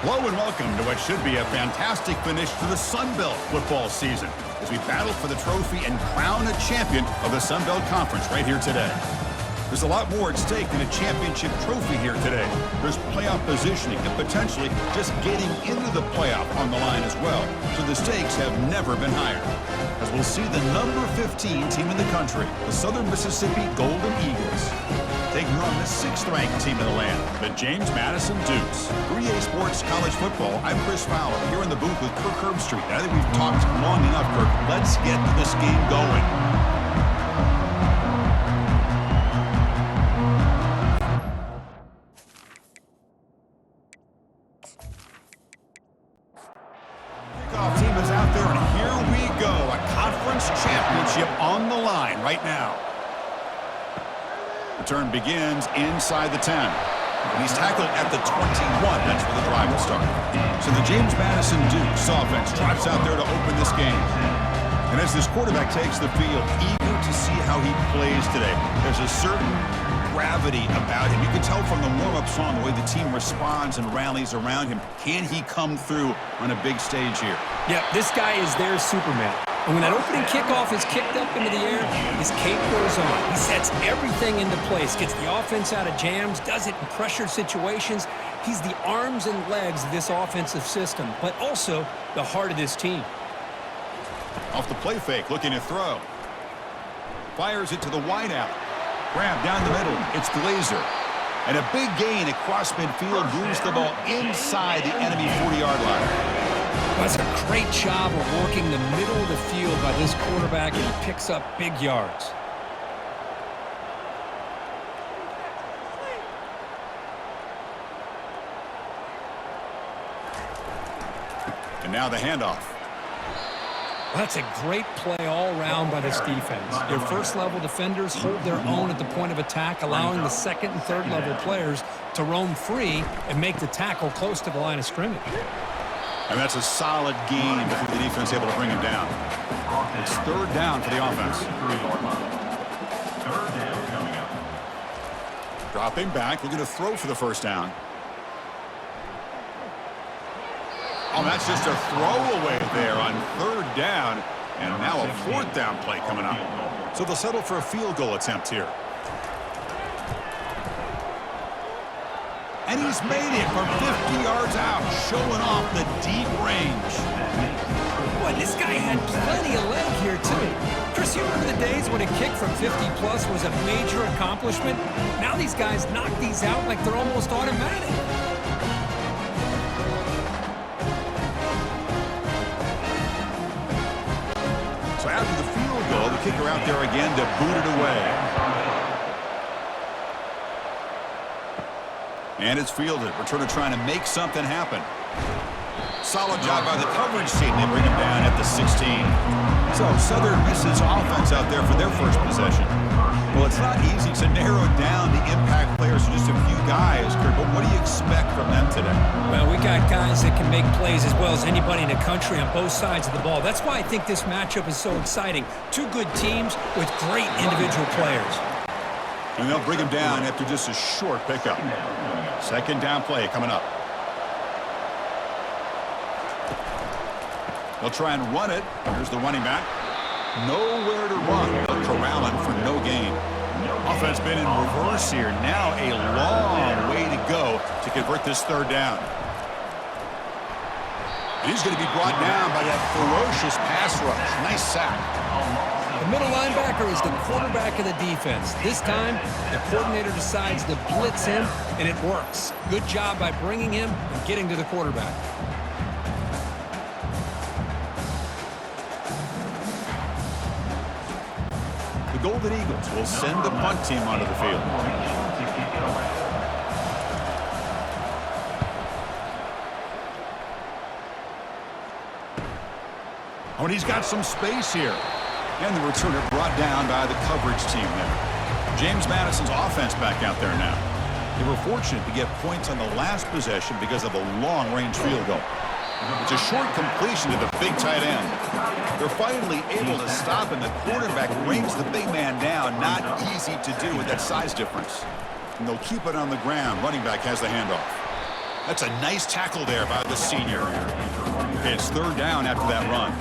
Hello and welcome to what should be a fantastic finish to the Sun Belt football season as we battle for the trophy and crown a champion of the Sun Belt Conference right here today. There's a lot more at stake than a championship trophy here today. There's playoff positioning and potentially just getting into the playoff on the line as well. So the stakes have never been higher. As we'll see the number 15 team in the country, the Southern Mississippi Golden Eagles, taking on the 6th-ranked team in the land, the James Madison Dukes. 3A Sports College Football, I'm Chris Fowler, here in the booth with Kirk Herbstreit. I think we've talked long enough, Kirk. Let's get this game going. Kickoff team is out there, and here we go. A conference championship on the line right now. The turn begins inside the 10. And he's tackled at the 21. That's where the drive will start. So the James Madison Dukes offense trots out there to open this game. And as this quarterback takes the field, eager to see how he plays today, there's a certain gravity about him. You can tell from the warm-up song the way the team responds and rallies around him. Can he come through on a big stage here? Yeah, this guy is their Superman. And when that opening kickoff is kicked up into the air, his cape goes on. He sets everything into place, gets the offense out of jams, does it in pressure situations. He's the arms and legs of this offensive system, but also the heart of this team. Off the play fake, looking to throw. Fires it to the wideout. Grab down the middle. It's Glazer. And a big gain across midfield moves the ball inside the enemy 40-yard line. That's a great job of working the middle of the field by this quarterback, and he picks up big yards. And now the handoff. That's a great play all around by this defense. Your first-level defenders hold their own at the point of attack, allowing the second and third-level players to roam free and make the tackle close to the line of scrimmage. And that's a solid gain before the defense able to bring him down. It's third down for the offense. Dropping back, looking to throw for the first down. Oh, that's just a throwaway there on third down. And now a fourth down play coming up. So they'll settle for a field goal attempt here. And he's made it from 50 yards out, showing off the deep range. Boy, this guy had plenty of leg here, too. Chris, you remember the days when a kick from 50-plus was a major accomplishment? Now these guys knock these out like they're almost automatic. So after the field goal, the kicker out there again to boot it away. And it's fielded. Returner trying to make something happen. Solid job by the coverage team. They bring him down at the 16. So Southern misses offense out there for their first possession. Well, it's not easy to narrow down the impact players to just a few guys, Kirk, but what do you expect from them today? Well, we got guys that can make plays as well as anybody in the country on both sides of the ball. That's why I think this matchup is so exciting. Two good teams with great individual players. And they'll bring him down after just a short pickup. Second down play coming up. They'll try and run it. Here's the running back. Nowhere to run. They'll corral him for no gain. Offense been in reverse here. Now a long way to go to convert this third down. And he's going to be brought down by that ferocious pass rush. Nice sack. The middle linebacker is the quarterback of the defense. This time, the coordinator decides to blitz him, and it works. Good job by bringing him and getting to the quarterback. The Golden Eagles will send the punt team onto the field. Oh, and he's got some space here. And the returner brought down by the coverage team there. James Madison's offense back out there now. They were fortunate to get points on the last possession because of a long-range field goal. It's a short completion to the big tight end. They're finally able to stop, and the quarterback brings the big man down. Not easy to do with that size difference. And they'll keep it on the ground. Running back has the handoff. That's a nice tackle there by the senior. Okay, it's third down after that run.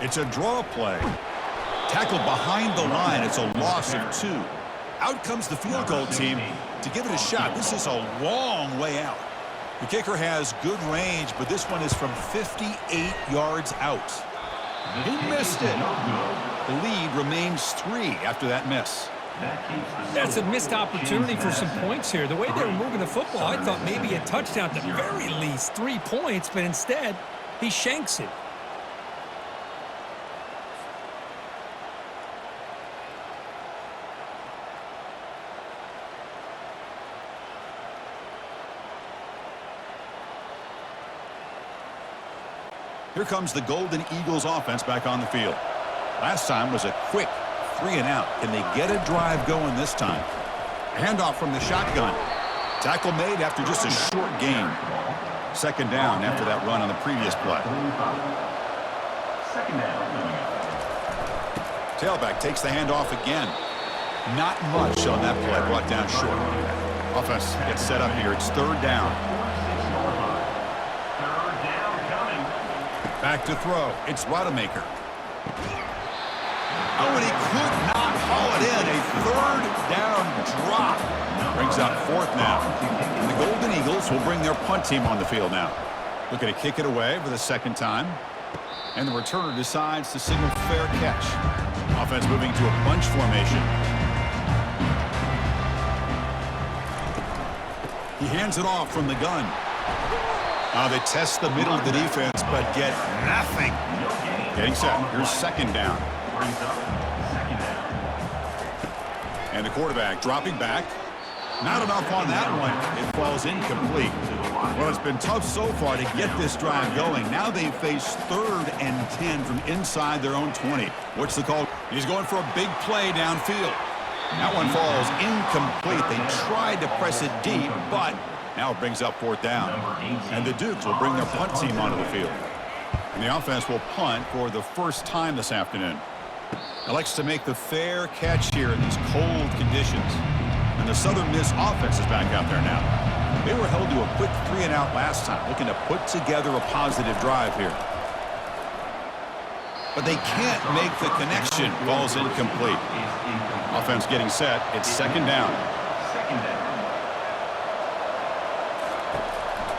It's a draw play. Tackled behind the line. It's a loss of 2. Out comes the field goal team to give it a shot. This is a long way out. The kicker has good range, but this one is from 58 yards out. He missed it. The lead remains 3 after that miss. That's a missed opportunity for some points here. The way they were moving the football, I thought maybe a touchdown, at the very least 3 points, but instead he shanks it. Here comes the Golden Eagles offense back on the field. Last time was a quick 3 and out. Can they get a drive going this time? Handoff from the shotgun. Tackle made after just a short gain. Second down after that run on the previous play. Tailback takes the handoff again. Not much on that play, brought down short. Offense gets set up here. It's third down. Back to throw. It's Rodemaker. Oh, and he could not haul it in. A third down drop. Brings up fourth now. And the Golden Eagles will bring their punt team on the field now. Looking to kick it away for the second time. And the returner decides to signal fair catch. Offense moving to a bunch formation. He hands it off from the gun. They test the middle of the defense, but get nothing. Getting set. Here's second down. And the quarterback dropping back. Not enough on that one. It falls incomplete. Well, it's been tough so far to get this drive going. Now they face 3rd and 10 from inside their own 20. What's the call? He's going for a big play downfield. That one falls incomplete. They tried to press it deep, but now it brings up fourth down. And the Dukes will bring their punt team onto the field. And the offense will punt for the first time this afternoon. Elects to make the fair catch here in these cold conditions. And the Southern Miss offense is back out there now. They were held to a quick 3 and out last time, looking to put together a positive drive here. But they can't make the connection. Ball's incomplete. Offense getting set. It's second down.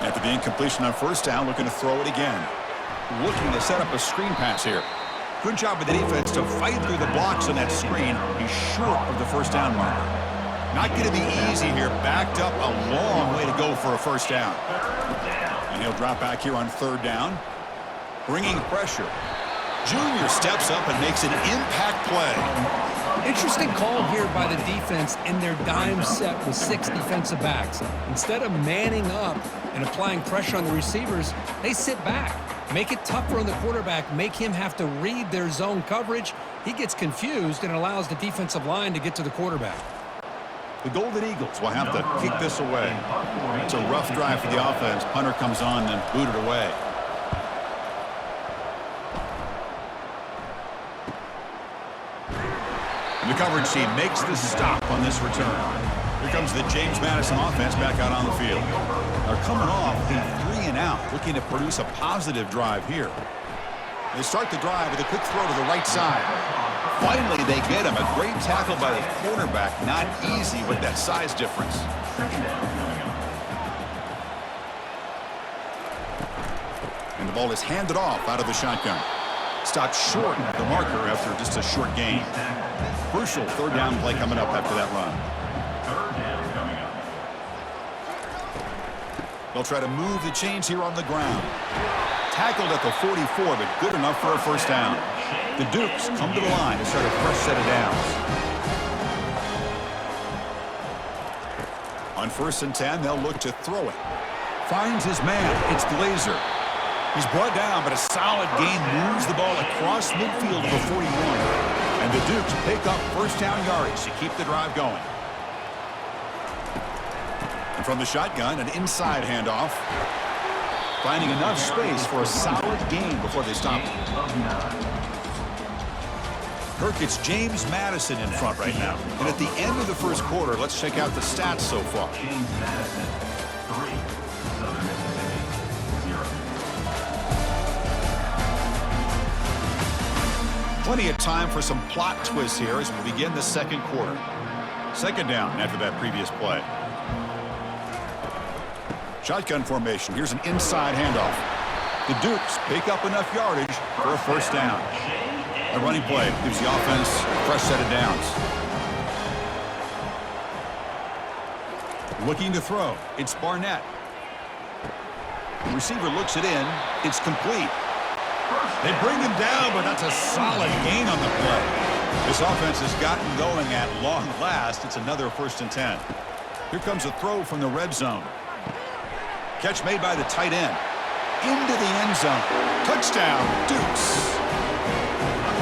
After the incompletion on first down, looking to throw it again. Looking to set up a screen pass here. Good job with the defense to fight through the blocks on that screen. He's short of the first down marker. Not going to be easy here. Backed up a long way to go for a first down. And he'll drop back here on third down. Bringing pressure. Junior steps up and makes an impact play. Interesting call here by the defense in their dime set with 6 defensive backs. Instead of manning up and applying pressure on the receivers, they sit back. Make it tougher on the quarterback. Make him have to read their zone coverage. He gets confused and allows the defensive line to get to the quarterback. The Golden Eagles will have to kick this away. It's a rough drive for the offense. Punter comes on and booted away. The coverage team makes the stop on this return. Here comes the James Madison offense back out on the field. They're coming off a 3 and out, looking to produce a positive drive here. They start the drive with a quick throw to the right side. Finally, they get him. A great tackle by the cornerback. Not easy with that size difference. And the ball is handed off out of the shotgun. Stopped short of the marker after just a short gain. Crucial third down play coming up after that run. They'll try to move the chains here on the ground. Tackled at the 44, but good enough for a first down. The Dukes come to the line to start a fresh set of downs. On 1st and 10, they'll look to throw it. Finds his man. It's Glazer. He's brought down, but a solid gain moves the ball across midfield to the 41. And the Dukes pick up first down yardage to keep the drive going. And from the shotgun, an inside handoff. Finding enough space for a solid gain before they stop him. Kirk, it's James Madison in front right now. And at the end of the first quarter, let's check out the stats so far. James Madison, 3. Southern Mississippi, 0. Plenty of time for some plot twists here as we begin the second quarter. Second down after that previous play. Shotgun formation. Here's an inside handoff. The Dukes pick up enough yardage for a first down. A running play gives the offense a fresh set of downs. Looking to throw. It's Barnett. The receiver looks it in. It's complete. They bring him down, but that's a solid gain on the play. This offense has gotten going at long last. It's another 1st and 10. Here comes a throw from the red zone. Catch made by the tight end. Into the end zone. Touchdown, Dukes.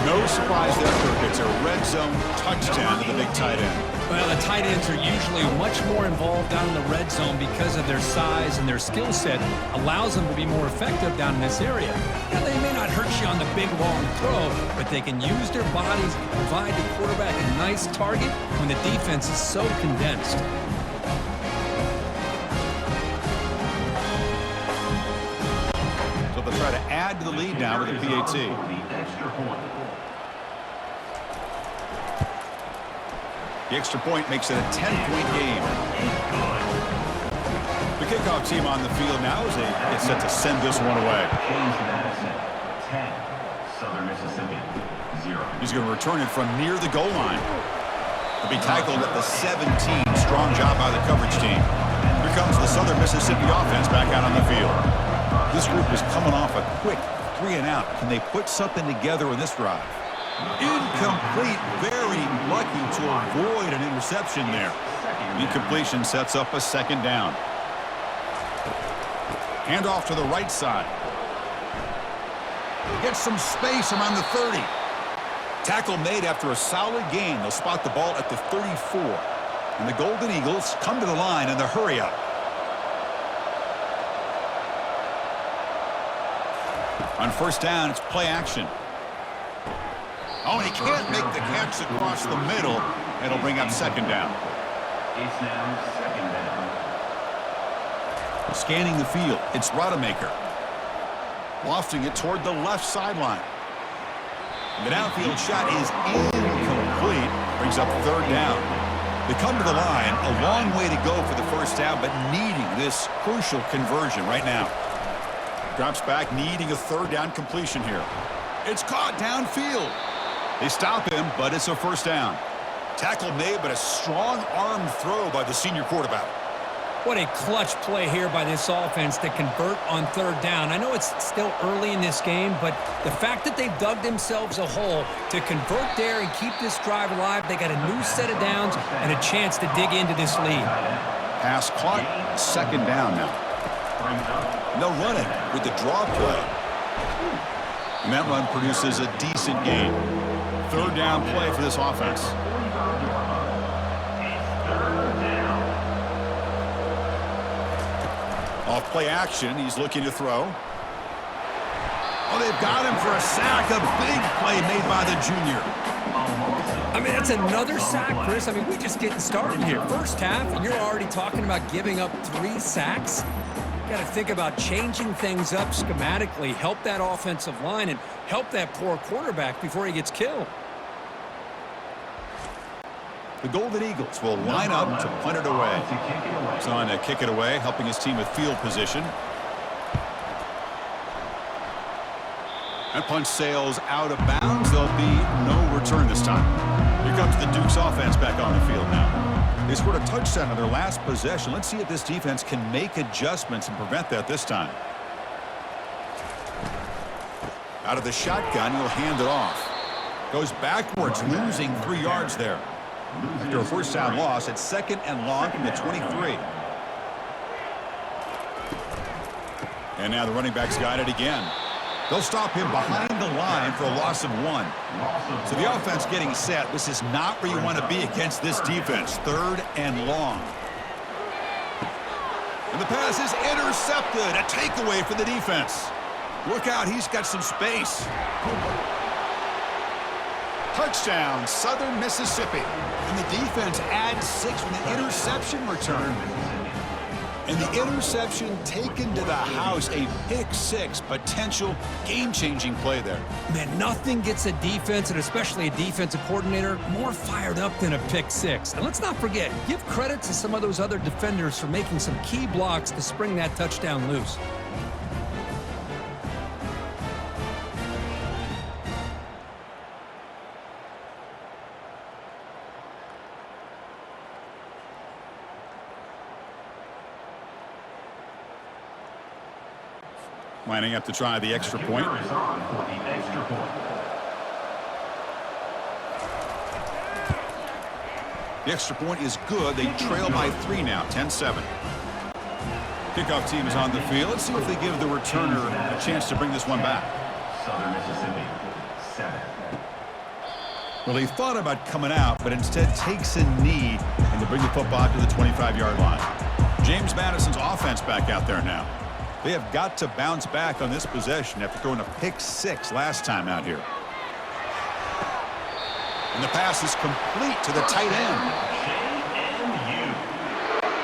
No surprise there, Kirk. It's a red zone touchdown to the big tight end. Well, the tight ends are usually much more involved down in the red zone because of their size and their skill set allows them to be more effective down in this area. Now, they may not hurt you on the big, long throw, but they can use their bodies to provide the quarterback a nice target when the defense is so condensed. So they'll try to add to the lead now with a PAT. The extra point makes it a 10-point game. The kickoff team on the field now as they get set to send this one away. James Madison, 10. Southern Mississippi, 0. He's going to return it from near the goal line. He'll be tackled at the 17. Strong job by the coverage team. Here comes the Southern Mississippi offense back out on the field. This group is coming off a quick 3 and out. Can they put something together in this drive? Incomplete. Very lucky to avoid an interception there. Incompletion sets up a second down. Handoff to the right side. Gets some space around the 30. Tackle made after a solid gain. They'll spot the ball at the 34. And the Golden Eagles come to the line in the hurry up. On first down, it's play action. Oh, and he can't make the catch across the middle. It'll bring up second down. It's now second down. Scanning the field, it's Rodemaker. Lofting it toward the left sideline. The downfield shot is incomplete. Brings up third down. They come to the line, a long way to go for the first down, but needing this crucial conversion right now. Drops back, needing a third down completion here. It's caught downfield. They stop him, but it's a first down. Tackle made, but a strong arm throw by the senior quarterback. What a clutch play here by this offense to convert on third down. I know it's still early in this game, but the fact that they've dug themselves a hole to convert there and keep this drive alive, they got a new set of downs and a chance to dig into this lead. Pass caught, second down now. And they'll run it with the draw play. And that run produces a decent gain. Third down play for this offense. Off play action, he's looking to throw. Oh, they've got him for a sack. A big play made by the junior. I mean, that's another sack, Chris. I mean, we're just getting started here. First half, and you're already talking about giving up 3 sacks. Got to think about changing things up schematically, help that offensive line, and help that poor quarterback before he gets killed. The Golden Eagles will line up to punt it away. He's on to kick it away, helping his team with field position. That punt sails out of bounds. There'll be no return this time. Here comes the Dukes offense back on the field now. They scored a touchdown on their last possession. Let's see if this defense can make adjustments and prevent that this time. Out of the shotgun, he'll hand it off. Goes backwards, losing 3 yards there. After a first down loss, it's second and long from the 23. And now the running back's got it again. They'll stop him behind the line for a loss of 1. So the offense getting set. This is not where you want to be against this defense. Third and long. And the pass is intercepted. A takeaway for the defense. Look out, he's got some space. Touchdown, Southern Mississippi. And the defense adds 6 with an interception return. And the interception taken to the house, a pick-6 potential game-changing play there. Man, nothing gets a defense, and especially a defensive coordinator, more fired up than a pick-6. And let's not forget, give credit to some of those other defenders for making some key blocks to spring that touchdown loose. Lining up to try the extra point. Is on for the extra point. The extra point is good. They trail by 3 now, 10-7. Kickoff team is on the field. Let's see if they give the returner a chance to bring this one back. Southern Mississippi, 7. Well, he thought about coming out, but instead takes a knee and to bring the football to the 25-yard line. James Madison's offense back out there now. They have got to bounce back on this possession after throwing a pick-6 last time out here. And the pass is complete to the tight end.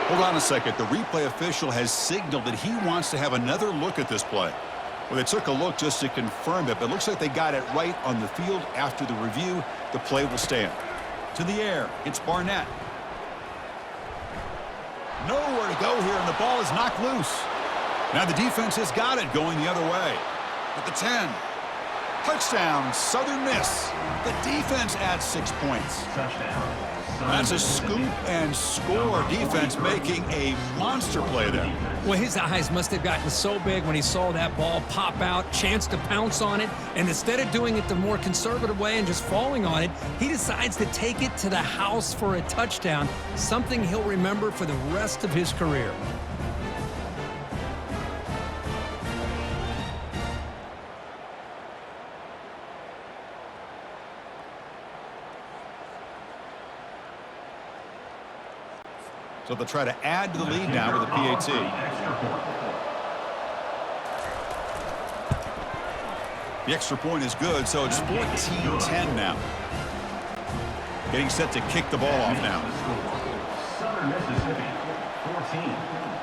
Hold on a second. The replay official has signaled that he wants to have another look at this play. Well, they took a look just to confirm it, but it looks like they got it right on the field. After the review, the play will stand. To the air, it's Barnett. Nowhere to go here, and the ball is knocked loose. Now the defense has got it going the other way. At the 10. Touchdown, Southern Miss. The defense adds 6 points. Touchdown. That's a scoop and score. Defense making a monster play there. Well, his eyes must have gotten so big when he saw that ball pop out, chance to pounce on it, and instead of doing it the more conservative way and just falling on it, he decides to take it to the house for a touchdown, something he'll remember for the rest of his career. So they'll try to add to the lead now with a PAT. The extra point is good, so it's 14-10 now. Getting set to kick the ball off now. Southern Mississippi, 14.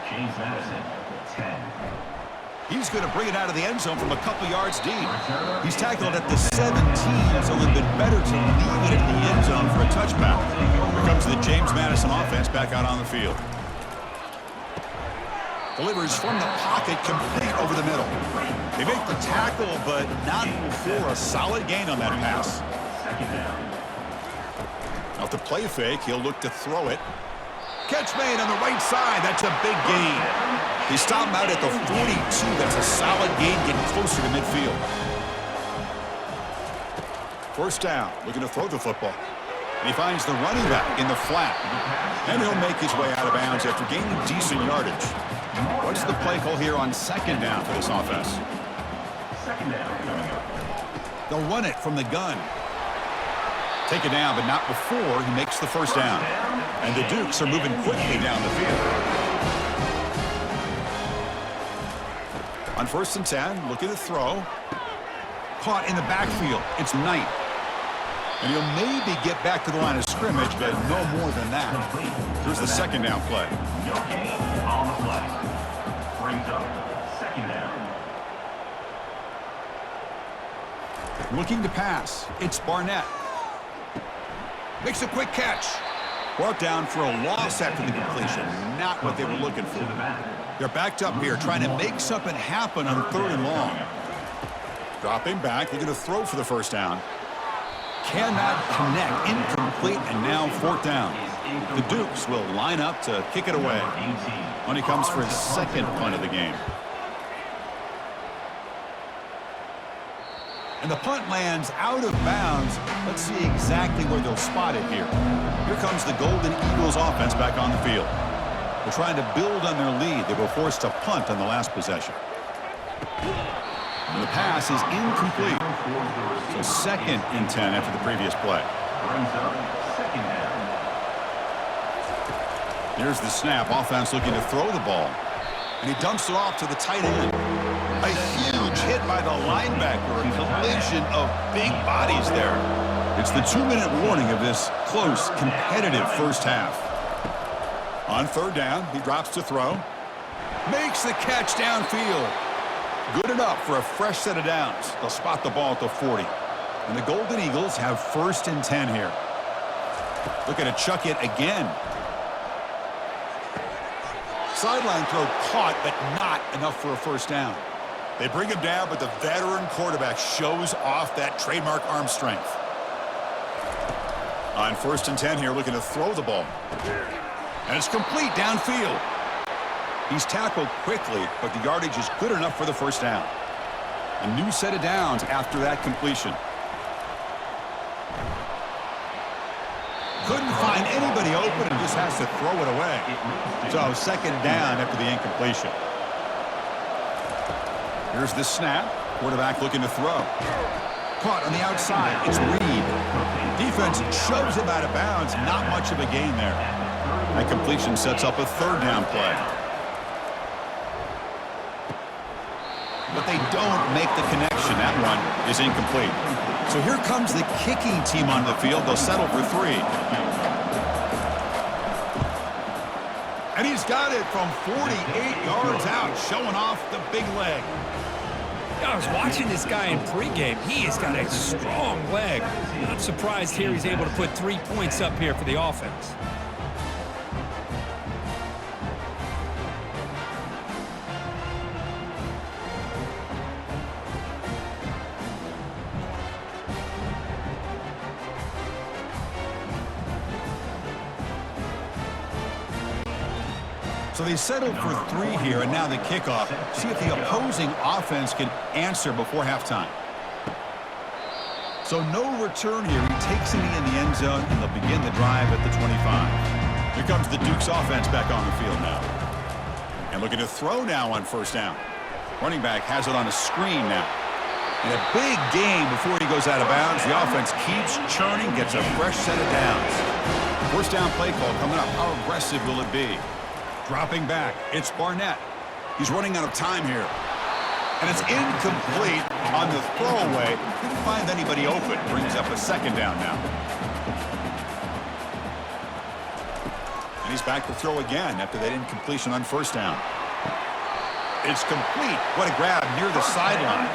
James Madison, 10. He's going to bring it out of the end zone from a couple yards deep. He's tackled at the 17, so it would have been better to leave it in the end zone for a touchback. Here comes the James Madison offense back out on the field. Delivers from the pocket, complete over the middle. They make the tackle, but not before a solid gain on that pass. Off the play fake, he'll look to throw it. Catch made on the right side. That's a big gain. They stop him out at the 42. That's a solid gain, getting closer to midfield. First down, looking to throw the football. And he finds the running back in the flat. And he'll make his way out of bounds after gaining decent yardage. What's the play call here on second down for this offense? Second down coming up. They'll run it from the gun. Take it down, but not before he makes the first down. And the Dukes are moving quickly down the field. On 1st and 10, looking to throw. Caught in the backfield. It's Knight. And he'll maybe get back to the line of scrimmage, but no more than that. Here's the second down play. Okay, on the play. Brings up second down. Looking to pass. It's Barnett. Makes a quick catch. Brought down for a loss after the completion. Not what they were looking for. They're backed up here, trying to make something happen on 3rd and long. Dropping back, looking to throw for the first down. Cannot connect. Incomplete, and now 4th down. The Dukes will line up to kick it away. When he comes for his second punt of the game. And the punt lands out of bounds. Let's see exactly where they'll spot it here. Here comes the Golden Eagles offense back on the field. They're trying to build on their lead. They were forced to punt on the last possession. And the pass is incomplete. So 2nd and 10 after the previous play. Brings up second down. Here's the snap. Offense looking to throw the ball. And he dumps it off to the tight end. A huge hit by the linebacker. A collision of big bodies there. It's the 2-minute warning of this close, competitive first half. On third down, he drops to throw. Makes the catch downfield. Good enough for a fresh set of downs. They'll spot the ball at the 40. And the Golden Eagles have 1st and 10 here. Looking to chuck it again. Sideline throw caught, but not enough for a first down. They bring him down, but the veteran quarterback shows off that trademark arm strength. On 1st and 10 here, looking to throw the ball. And it's complete downfield. He's tackled quickly, but the yardage is good enough for the first down. A new set of downs after that completion. Couldn't find anybody open and just has to throw it away. So 2nd down after the incompletion. Here's the snap. Quarterback looking to throw. Caught on the outside. It's Reed. Defense shoves him out of bounds. Not much of a gain there. That completion sets up a 3rd down play. But they don't make the connection. That one is incomplete. So here comes the kicking team on the field. They'll settle for 3. And he's got it from 48 yards out, showing off the big leg. I was watching this guy in pregame. He has got a strong leg. Not surprised here he's able to put 3 points up here for the offense. So they settled for 3 here, and now the kickoff. See if the opposing offense can answer before halftime. So no return here. He takes it in the end zone, and they'll begin the drive at the 25. Here comes the Duke's offense back on the field now. And looking to throw now on 1st down. Running back has it on a screen now. And a big game before he goes out of bounds. The offense keeps churning, gets a fresh set of downs. 1st down play call coming up. How aggressive will it be? Dropping back, it's Barnett. He's running out of time here. And it's incomplete on the throwaway. Didn't find anybody open. Brings up a 2nd down now. And he's back to throw again after that incompletion on 1st down. It's complete. What a grab near the sideline.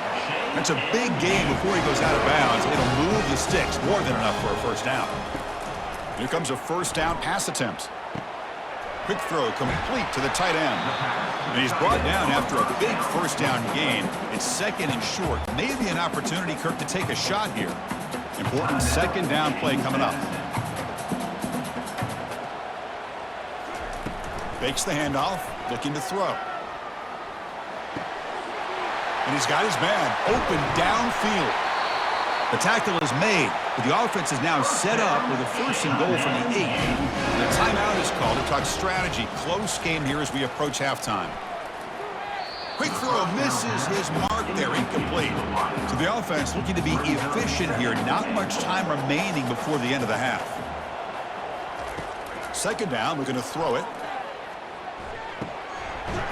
That's a big game before he goes out of bounds. It'll move the sticks more than enough for a 1st down. Here comes a 1st down pass attempt. Quick throw complete to the tight end. And he's brought down after a big 1st down gain. It's 2nd and short. Maybe an opportunity, Kirk, to take a shot here. Important 2nd down play coming up. Fakes the handoff, looking to throw. And he's got his man open downfield. The tackle is made, but the offense is now set up with a 1st and goal from the 8. And a timeout is called to talk strategy. Close game here as we approach halftime. Quick throw misses his mark there, incomplete. So the offense looking to be efficient here. Not much time remaining before the end of the half. 2nd down, we're going to throw it.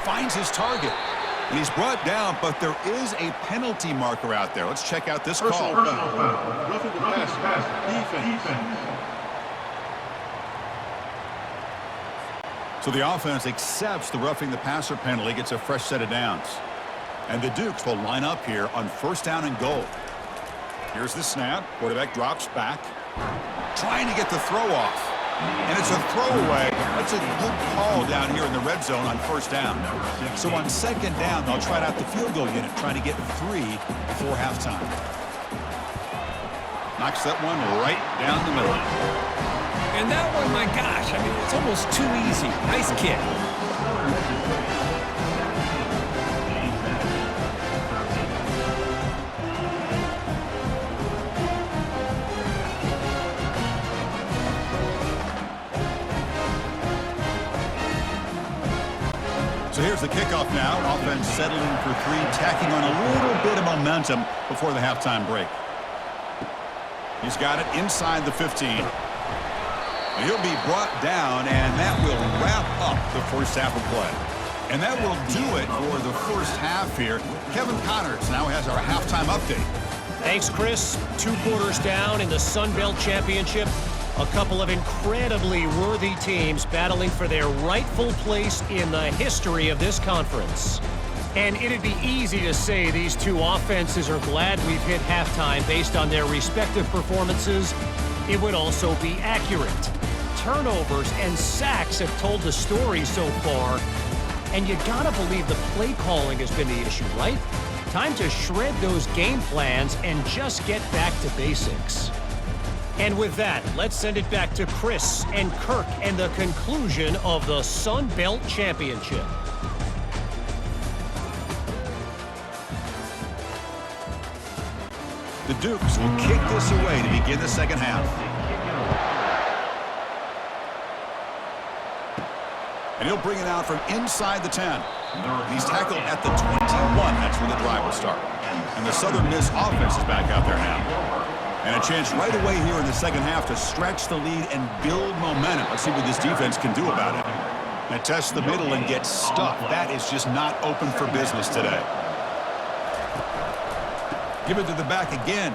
Finds his target. And he's brought down, but there is a penalty marker out there. Let's check out this call. Roughing the pass. Defense. So the offense accepts the roughing the passer penalty, gets a fresh set of downs. And the Dukes will line up here on 1st down and goal. Here's the snap. Quarterback drops back. Trying to get the throw off. And it's a throwaway. That's a good call down here in the red zone on 1st down. So on 2nd down, they'll try out the field goal unit, trying to get 3 before halftime. Knocks that one right down the middle. And that one, my gosh, I mean, it's almost too easy. Nice kick. So here's the kickoff now. Offense settling for 3, tacking on a little bit of momentum before the halftime break. He's got it inside the 15. And he'll be brought down, and that will wrap up the 1st half of play. And that will do it for the 1st half here. Kevin Connors now has our halftime update. Thanks, Chris. 2 quarters down in the Sun Belt Championship. A couple of incredibly worthy teams battling for their rightful place in the history of this conference. And it'd be easy to say these two offenses are glad we've hit halftime based on their respective performances. It would also be accurate. Turnovers and sacks have told the story so far. And you gotta believe the play calling has been the issue, right? Time to shred those game plans and just get back to basics. And with that, let's send it back to Chris and Kirk and the conclusion of the Sun Belt Championship. The Dukes will kick this away to begin the second half. And he'll bring it out from inside the 10. He's tackled at the 21. That's where the drive will start. And the Southern Miss offense is back out there now. And a chance right away here in the second half to stretch the lead and build momentum. Let's see what this defense can do about it. And test the middle and get stuck. That is just not open for business today. Give it to the back again.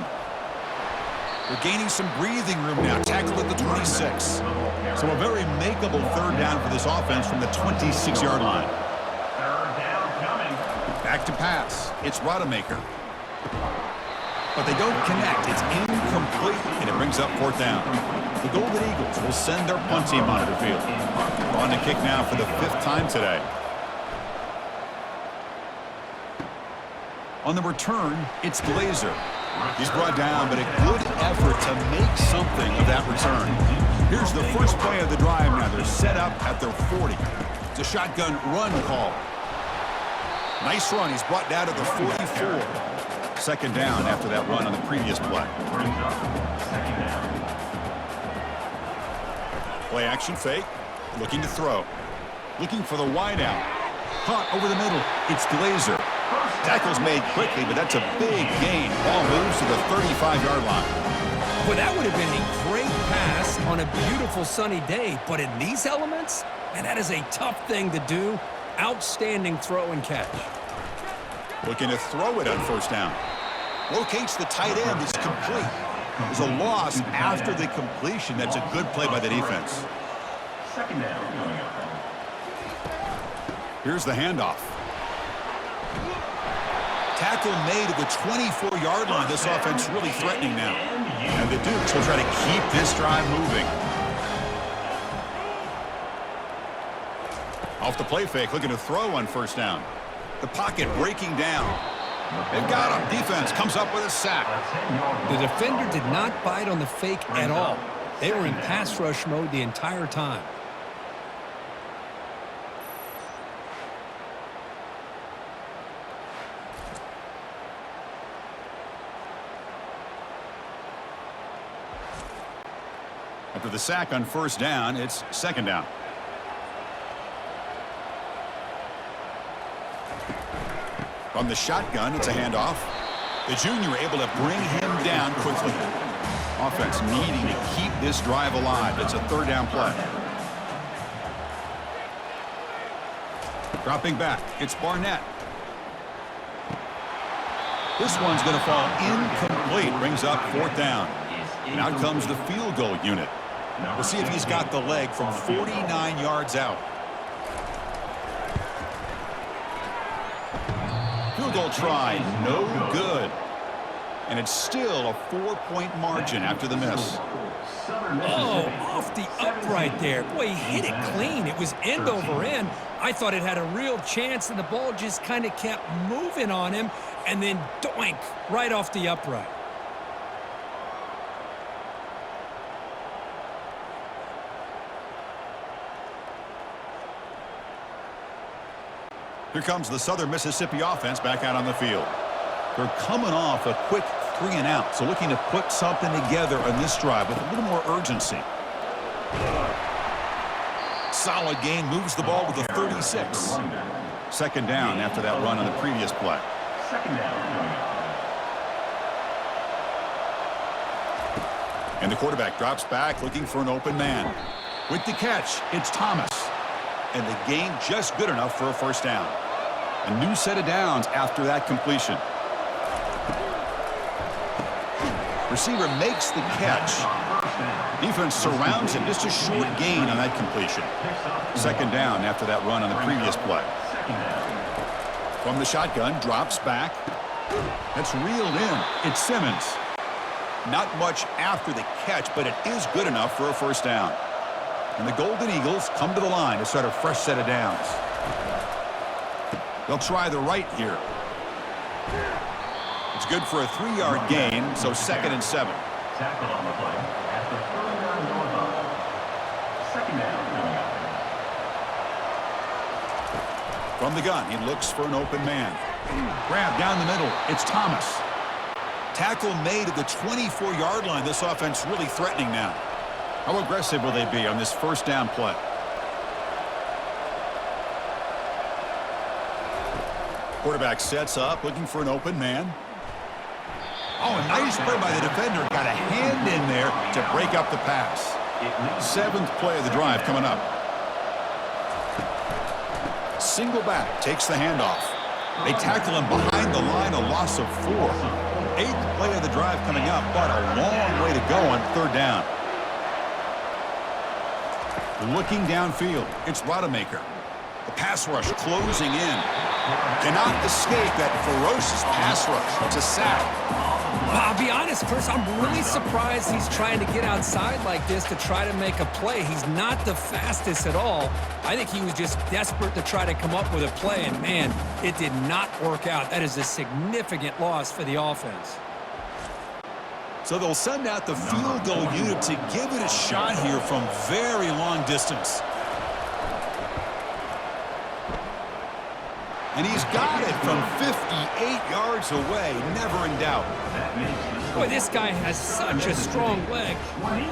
They're gaining some breathing room now. Tackled at the 26. So a very makeable third down for this offense from the 26-yard line. Third down coming. Back to pass. It's Rodemaker. But they don't connect. It's incomplete, and it brings up fourth down. The Golden Eagles will send their punt team onto the field. On to kick now for the 5th time today. On the return, it's Glazer. He's brought down, but a good effort to make something of that return. Here's the first play of the drive now. They're set up at their 40. It's a shotgun run call. Nice run. He's brought down to the 44. Second down after that run on the previous play. Play action fake. Looking to throw. Looking for the wide out. Caught over the middle. It's Glazer. Tackle's made quickly, but that's a big gain. Ball moves to the 35-yard line. Well, that would have been a great pass on a beautiful sunny day, but in these elements, man, that is a tough thing to do. Outstanding throw and catch. Looking to throw it on first down. Locates the tight end. It's complete. There's a loss after the completion. That's a good play by the defense. Second down coming up. Here's the handoff. Tackle made at the 24-yard line. This offense really threatening now. And the Dukes will try to keep this drive moving. Off the play fake, looking to throw on first down. The pocket breaking down. They've got him. Defense comes up with a sack. The defender did not bite on the fake at all. They were in pass rush mode the entire time. After the sack on first down, it's second down. From the shotgun, it's a handoff. The junior able to bring him down quickly. Offense needing to keep this drive alive. It's a third down play. Dropping back, it's Barnett. This one's going to fall incomplete. Brings up fourth down. And out comes the field goal unit. We'll see if he's got the leg from 49 yards out. Field goal try, no good. And it's still a 4-point margin after the miss. Oh, off the upright there. Boy, he hit it clean. It was end over end. I thought it had a real chance, and the ball just kind of kept moving on him, and then doink, right off the upright. Here comes the Southern Mississippi offense back out on the field. They're coming off a quick 3-and-out, so looking to put something together on this drive with a little more urgency. Solid gain, moves the ball with a 36. Second down after that run on the previous play. Second down. And the quarterback drops back looking for an open man. With the catch, it's Thomas. And the gain just good enough for a first down. A new set of downs after that completion. Receiver makes the catch. Defense surrounds him. Just a short gain on that completion. Second down after that run on the previous play. From the shotgun, drops back. That's reeled in. It's Simmons. Not much after the catch, but it is good enough for a first down. And the Golden Eagles come to the line to start a fresh set of downs. They'll try the right here. It's good for a 3-yard gain, so 2nd and 7. Tackle on the play at the 39-yard line. Second down coming up. From the gun, he looks for an open man. Grab down the middle. It's Thomas. Tackle made at the 24-yard line. This offense really threatening now. How aggressive will they be on this first down play? Quarterback sets up, looking for an open man. Oh, a nice play by the defender. Got a hand in there to break up the pass. 7th play of the drive coming up. Single back, takes the handoff. They tackle him behind the line, a loss of 4. 8th play of the drive coming up, but a long way to go on 3rd down. Looking downfield, it's Rodemaker. The pass rush closing in. Cannot escape that ferocious pass rush. It's a sack. I'll be honest, Chris, I'm really surprised he's trying to get outside like this to try to make a play. He's not the fastest at all. I think he was just desperate to try to come up with a play, and man, it did not work out. That is a significant loss for the offense. So they'll send out the field goal unit to give it a shot here from very long distance. And he's got it from 58 yards away, never in doubt. Boy, this guy has such a strong leg.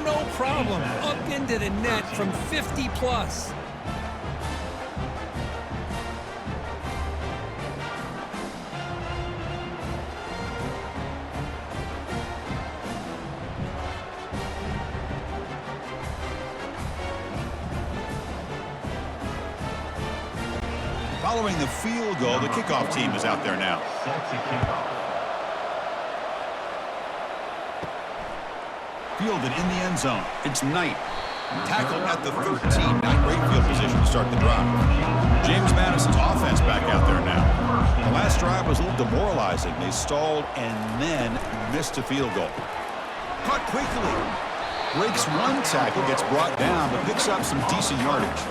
No problem. Up into the net from 50 plus. Following the field goal, the kickoff team is out there now. Fielded in the end zone. It's Knight. Tackled at the 13. Not great field position to start the drive. James Madison's offense back out there now. The last drive was a little demoralizing. They stalled and then missed a field goal. Caught quickly. Breaks one tackle, gets brought down, but picks up some decent yardage.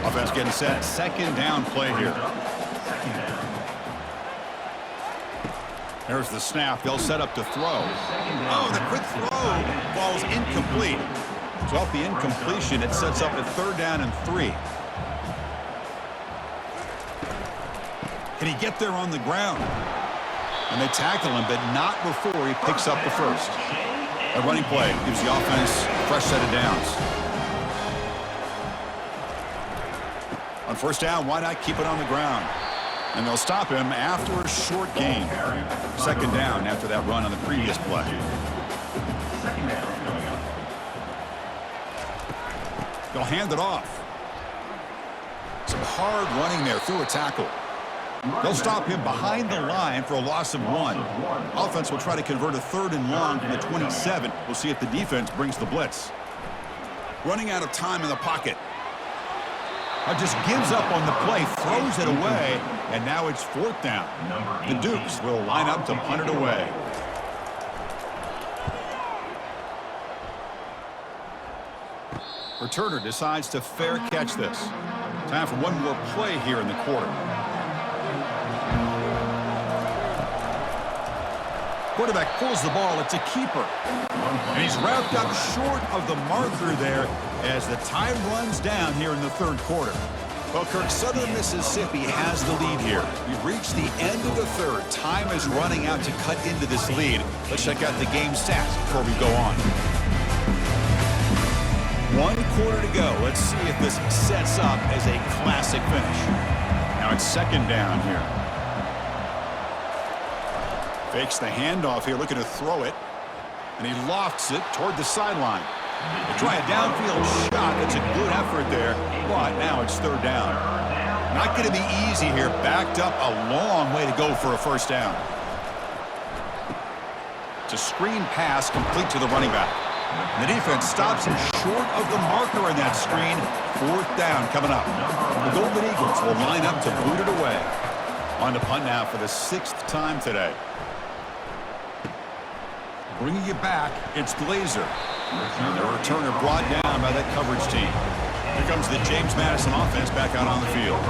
Offense getting set. 2nd down play here. There's the snap. They'll set up to throw. Oh, the quick throw falls incomplete. So off the incompletion, it sets up a 3rd down and 3. Can he get there on the ground? And they tackle him, but not before he picks up the first. A running play gives the offense a fresh set of downs. On 1st down, why not keep it on the ground? And they'll stop him after a short gain. 2nd down after that run on the previous play. They'll hand it off. Some hard running there through a tackle. They'll stop him behind the line for a loss of 1. Offense will try to convert a 3rd and long from the 27. We'll see if the defense brings the blitz. Running out of time in the pocket. Just gives up on the play, throws it away, and now it's 4th down. The Dukes will line up to punt it away. Returner decides to fair catch this. Time for one more play here in the quarter. Quarterback pulls the ball. It's a keeper. And he's wrapped up short of the marker there as the time runs down here in the 3rd quarter. Well, Kirk, Southern Mississippi has the lead here. We've reached the end of the 3rd. Time is running out to cut into this lead. Let's check out the game stats before we go on. 1 quarter to go. Let's see if this sets up as a classic finish. Now it's 2nd down here. Fakes the handoff here, looking to throw it. And he lofts it toward the sideline. They try a downfield shot. That's a good effort there. But now it's 3rd down. Not going to be easy here. Backed up a long way to go for a first down. a screen pass complete to the running back. And the defense stops him short of the marker in that screen. 4th down coming up. The Golden Eagles will line up to boot it away. On to punt now for the 6th time today. Bringing it back, it's Glazer. And the returner brought down by that coverage team. Here comes the James Madison offense back out on the field.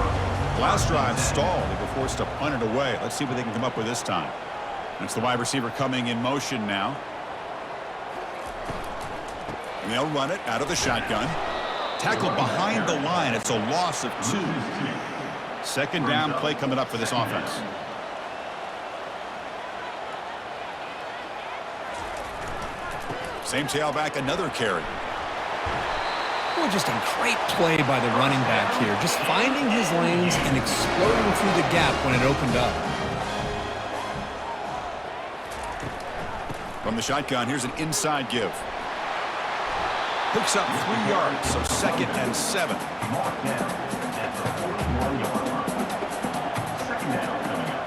Last drive stalled. They were forced to punt it away. Let's see what they can come up with this time. And it's the wide receiver coming in motion now. And they'll run it out of the shotgun. Tackled behind the line. It's a loss of 2. 2nd down play coming up for this offense. Same tailback, another carry. Well, just a great play by the running back here. Just finding his lanes and exploding through the gap when it opened up. From the shotgun, here's an inside give. Picks up 3 yards, so 2nd and 7. Mark down at the 41-yard line. 2nd down coming up.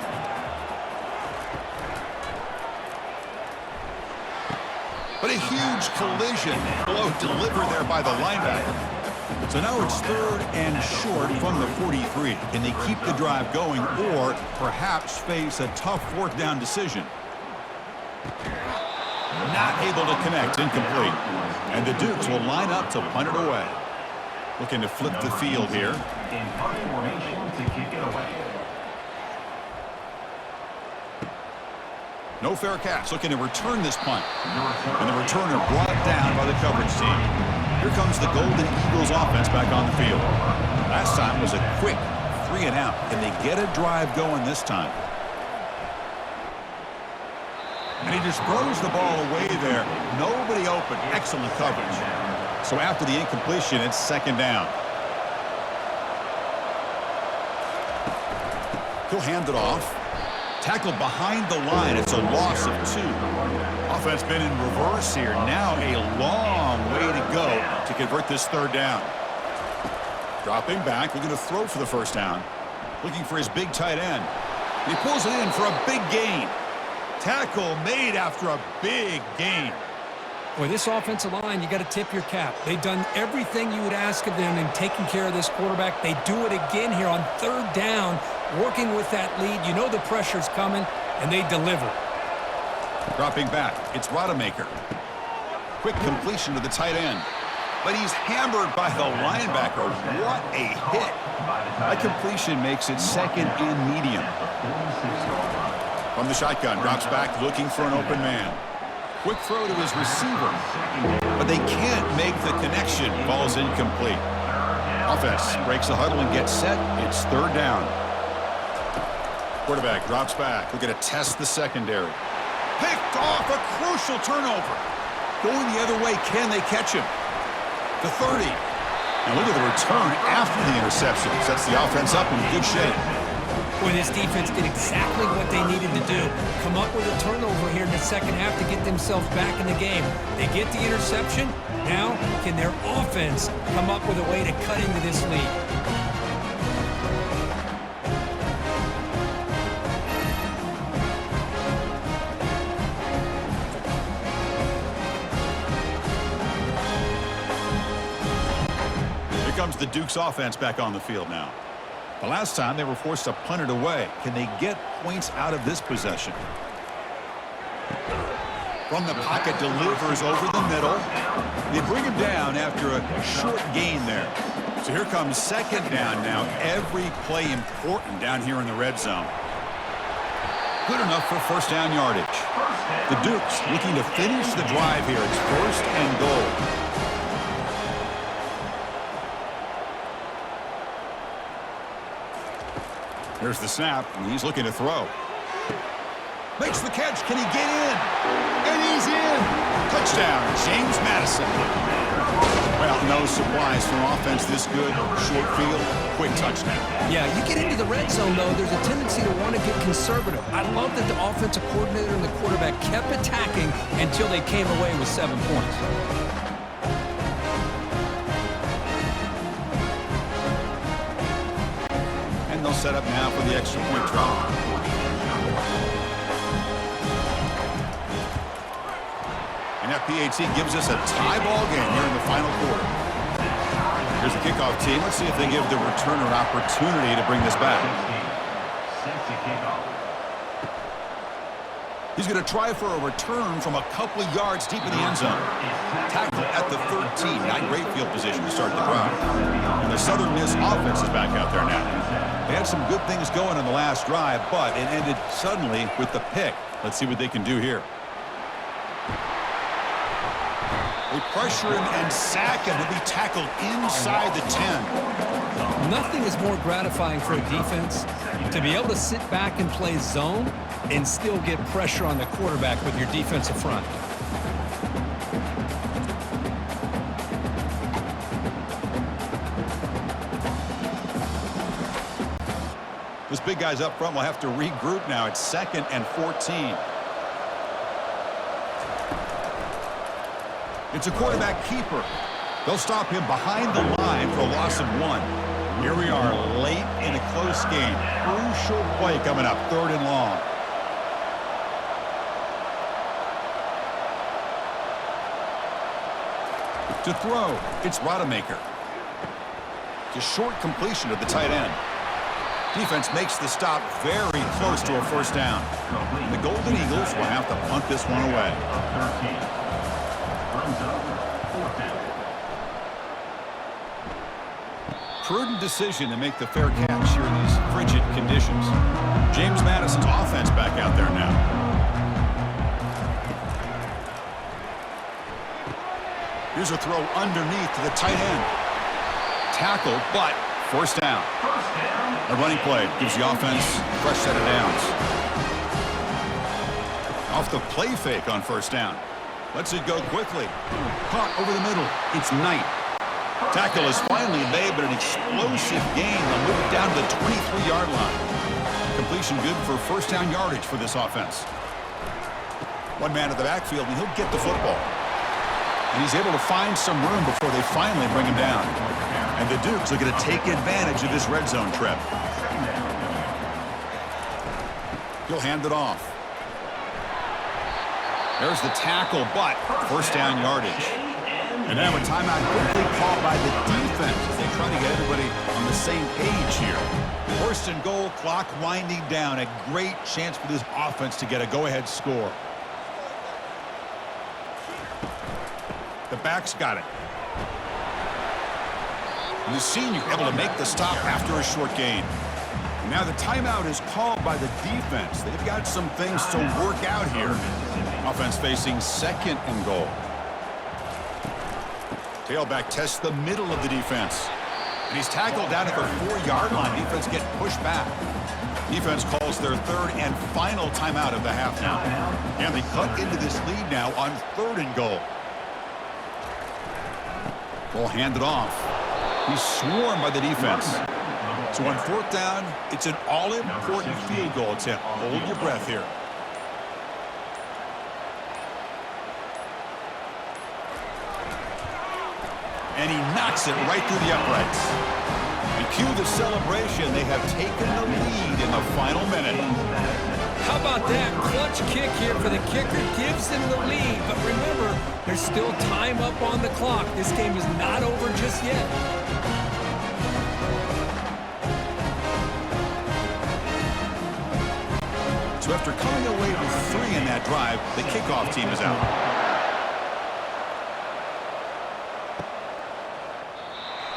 But a huge collision blow delivered there by the linebacker. So now it's 3rd and short from the 43. Can they keep the drive going or perhaps face a tough 4th down decision? Not able to connect, incomplete. And the Dukes will line up to punt it away. Looking to flip the field here. In punt formation to kick it away. No fair catch, looking to return this punt. And the returner brought down by the coverage team. Here comes the Golden Eagles offense back on the field. Last time was a quick 3 and out. Can they get a drive going this time? And he just throws the ball away there. Nobody open. Excellent coverage. So after the incompletion, it's 2nd down. He'll hand it off. Tackled behind the line. It's a loss of 2. Offense been in reverse here. Now a long way to go to convert this 3rd down. Dropping back, looking to throw for the 1st down. Looking for his big tight end. He pulls it in for a big gain. Tackle made after a big gain. Boy, this offensive line, you got to tip your cap. They've done everything you would ask of them in taking care of this quarterback. They do it again here on 3rd down, working with that lead. You know the pressure's coming, and they deliver. Dropping back, it's Rodemaker. Quick completion to the tight end. But he's hammered by the linebacker. What a hit. That completion makes it 2nd and medium. From the shotgun, drops back, looking for an open man. Quick throw to his receiver. But they can't make the connection. Ball's incomplete. Offense breaks the huddle and gets set. It's 3rd down. Quarterback drops back. Looking to test the secondary. Picked off, a crucial turnover. Going the other way, can they catch him? The 30. And look at the return after the interception. Sets the offense up in good shape. Boy, this defense did exactly what they needed to do. Come up with a turnover here in the 2nd half to get themselves back in the game. They get the interception. Now, can their offense come up with a way to cut into this lead? Here comes the Dukes offense back on the field now. The last time they were forced to punt it away. Can they get points out of this possession? From the pocket, delivers over the middle. They bring him down after a short gain there. So here comes 2nd down now. Every play important down here in the red zone. Good enough for 1st down yardage. The Dukes looking to finish the drive here. It's 1st and goal. Here's the snap, and he's looking to throw. Makes the catch. Can he get in? And he's in. Touchdown, James Madison. Well, no surprise from offense this good. Short field, quick touchdown. Yeah, you get into the red zone, though, there's a tendency to want to get conservative. I love that the offensive coordinator and the quarterback kept attacking until they came away with 7 points. They'll set up now for the extra point drop. And that PAT gives us a tie ball game here in the final quarter. Here's the kickoff team. Let's see if they give the returner an opportunity to bring this back. He's going to try for a return from a couple of yards deep in the end zone. Tackle at the 13. Not great field position to start the drive. And the Southern Miss offense is back out there now. They had some good things going on the last drive, but it ended suddenly with the pick. Let's see what they can do here. They pressure him and sack him. He'll be tackled inside the 10. Nothing is more gratifying for a defense to be able to sit back and play zone and still get pressure on the quarterback with your defensive front. Those big guys up front will have to regroup now. It's 2nd and 14. It's a quarterback keeper. They'll stop him behind the line for a loss of 1. Here we are late in a close game. Crucial play coming up, 3rd and long. To throw, it's Rodemaker. It's a short completion of the tight end. Defense makes the stop very close to a first down. And the Golden Eagles will have to punt this one away. Prudent decision to make the fair catch here in these frigid conditions. James Madison's offense back out there now. Here's a throw underneath to the tight end. Tackle, but first down. A running play gives the offense a fresh set of downs. Off the play fake on first down. Lets it go quickly. Caught over the middle. It's Knight. Tackle is finally made, but an explosive gain. They'll move it down to the 23-yard line. Completion good for first down yardage for this offense. One man at the backfield, and he'll get the football. And he's able to find some room before they finally bring him down. And the Dukes are going to take advantage of this red zone trip. He'll hand it off. There's the tackle, but first down yardage. And now a timeout quickly called by the defense as they try to get everybody on the same page here. 1st and goal, clock winding down. A great chance for this offense to get a go-ahead score. The back's got it. And the senior able to make the stop after a short gain. And now the timeout is called by the defense. They've got some things to work out here. Offense facing 2nd and goal. Tailback tests the middle of the defense. And he's tackled down at the 4-yard line. Defense get pushed back. Defense calls their 3rd and final timeout of the half now. And they cut into this lead now on 3rd and goal. Ball handed off. He's swarmed by the defense. So on 4th down, it's an all-important field goal attempt. Hold your breath here. And he knocks it right through the uprights. And cue the celebration. They have taken the lead in the final minute. How about that clutch kick here for the kicker? Gives them the lead. But remember, there's still time up on the clock. This game is not over just yet. So after coming away with 3 in that drive, the kickoff team is out.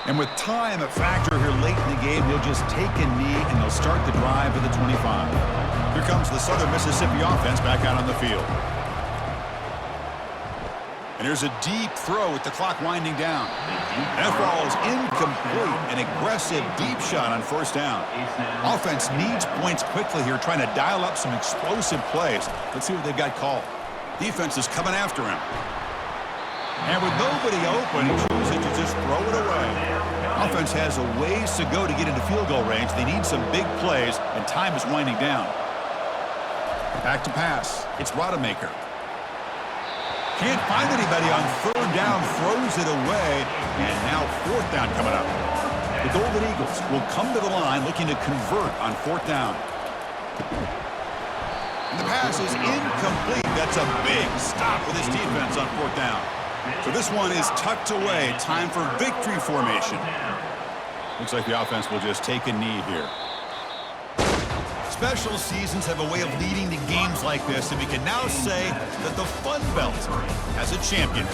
And with time a factor here late in the game, he'll just take a knee and they'll start the drive at the 25. Here comes the Southern Mississippi offense back out on the field. And here's a deep throw with the clock winding down. That ball is incomplete. An aggressive deep shot on first down. Offense needs points quickly here, trying to dial up some explosive plays. Let's see what they've got called. Defense is coming after him. And with nobody open, he chooses to just throw it away. Offense has a ways to go to get into field goal range. They need some big plays, and time is winding down. Back to pass. It's Rodemaker. Can't find anybody on 3rd down, throws it away, and now 4th down coming up. The Golden Eagles will come to the line looking to convert on 4th down. And the pass is incomplete. That's a big stop with his defense on 4th down. So this one is tucked away. Time for victory formation. Looks like the offense will just take a knee here. Special seasons have a way of leading to games like this, and we can now say that the Fun Belt has a champion.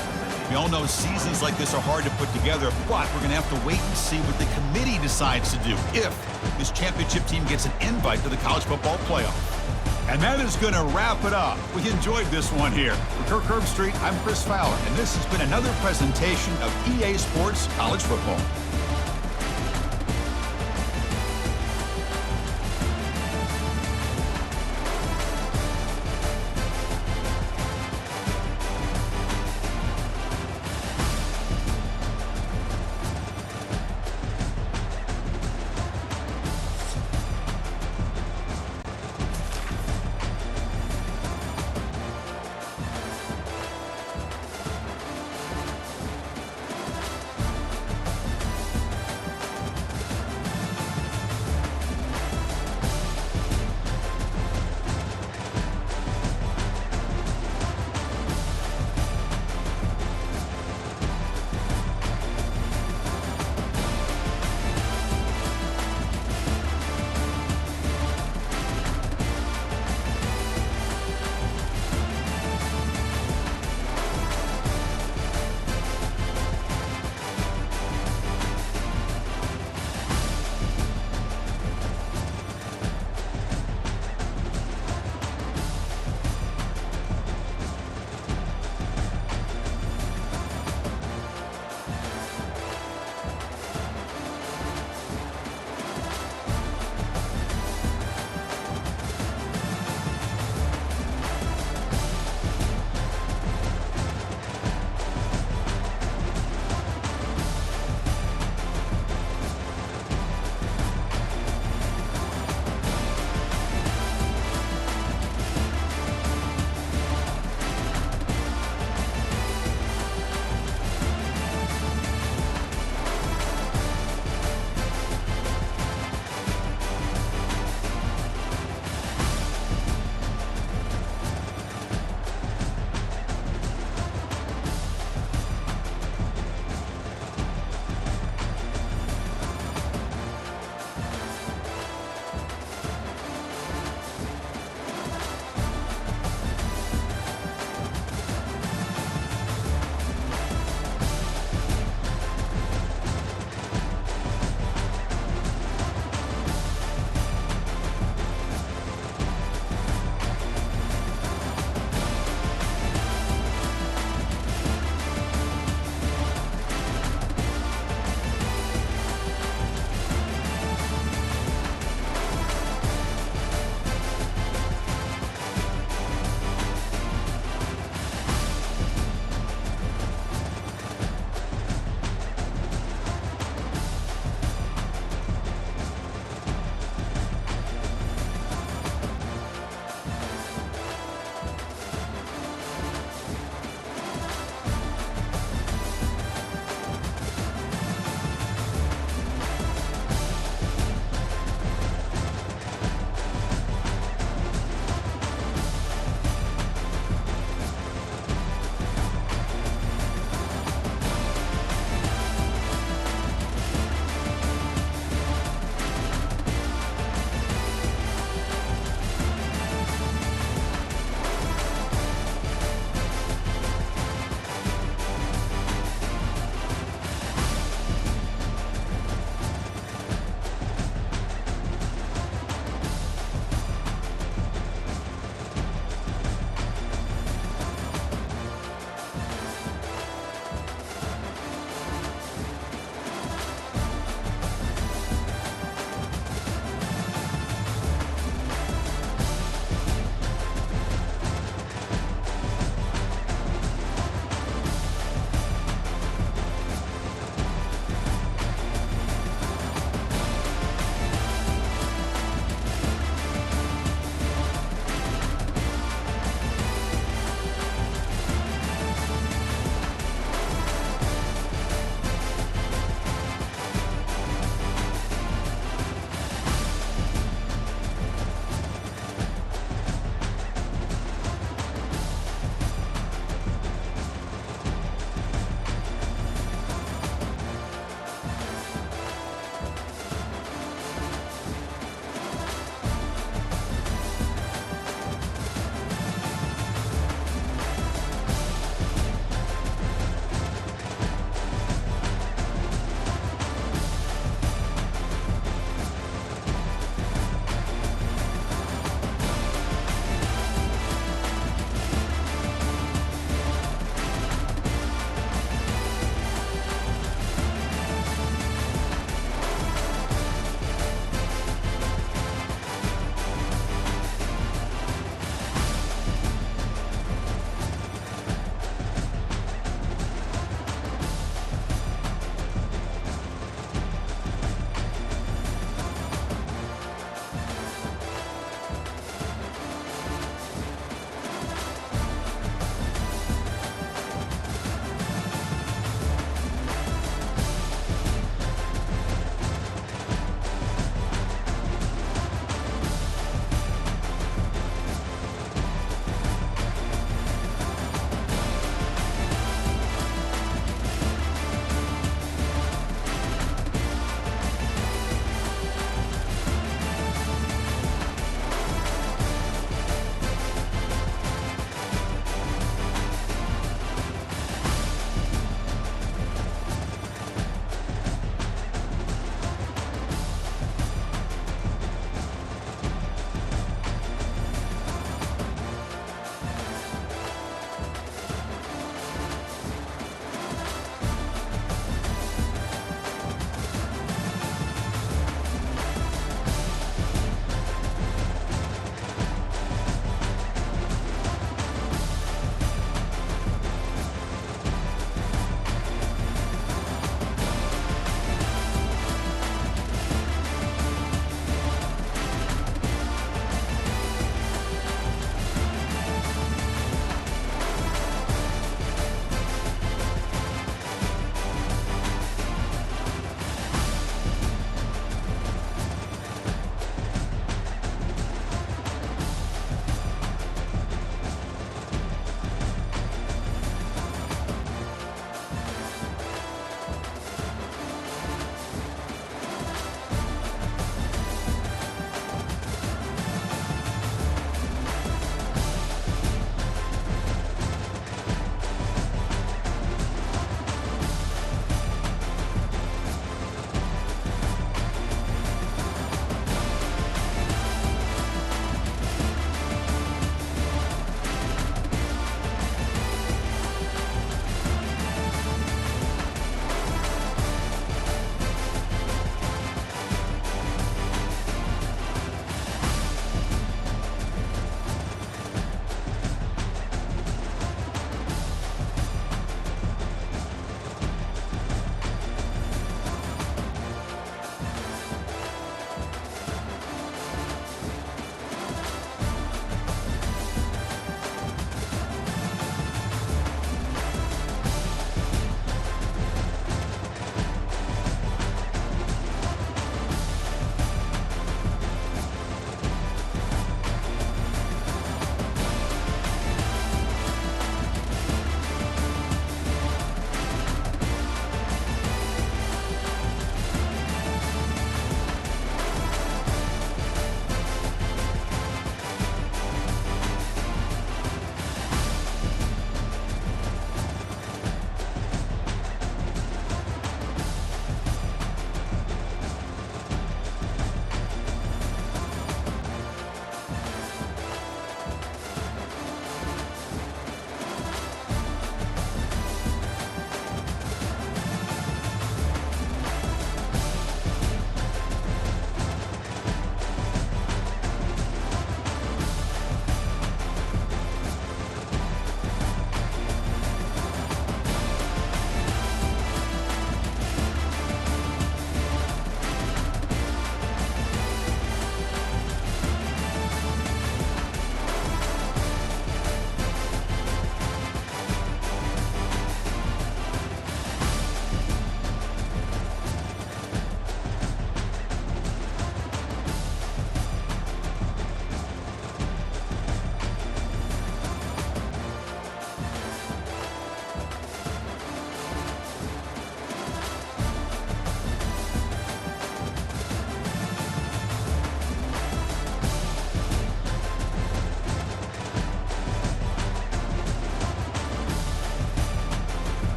We all know seasons like this are hard to put together, but we're going to have to wait and see what the committee decides to do if this championship team gets an invite to the college football playoff. And that is going to wrap it up. We enjoyed this one here. For Kirk Herbstreit, I'm Chris Fowler, and this has been another presentation of EA Sports College Football.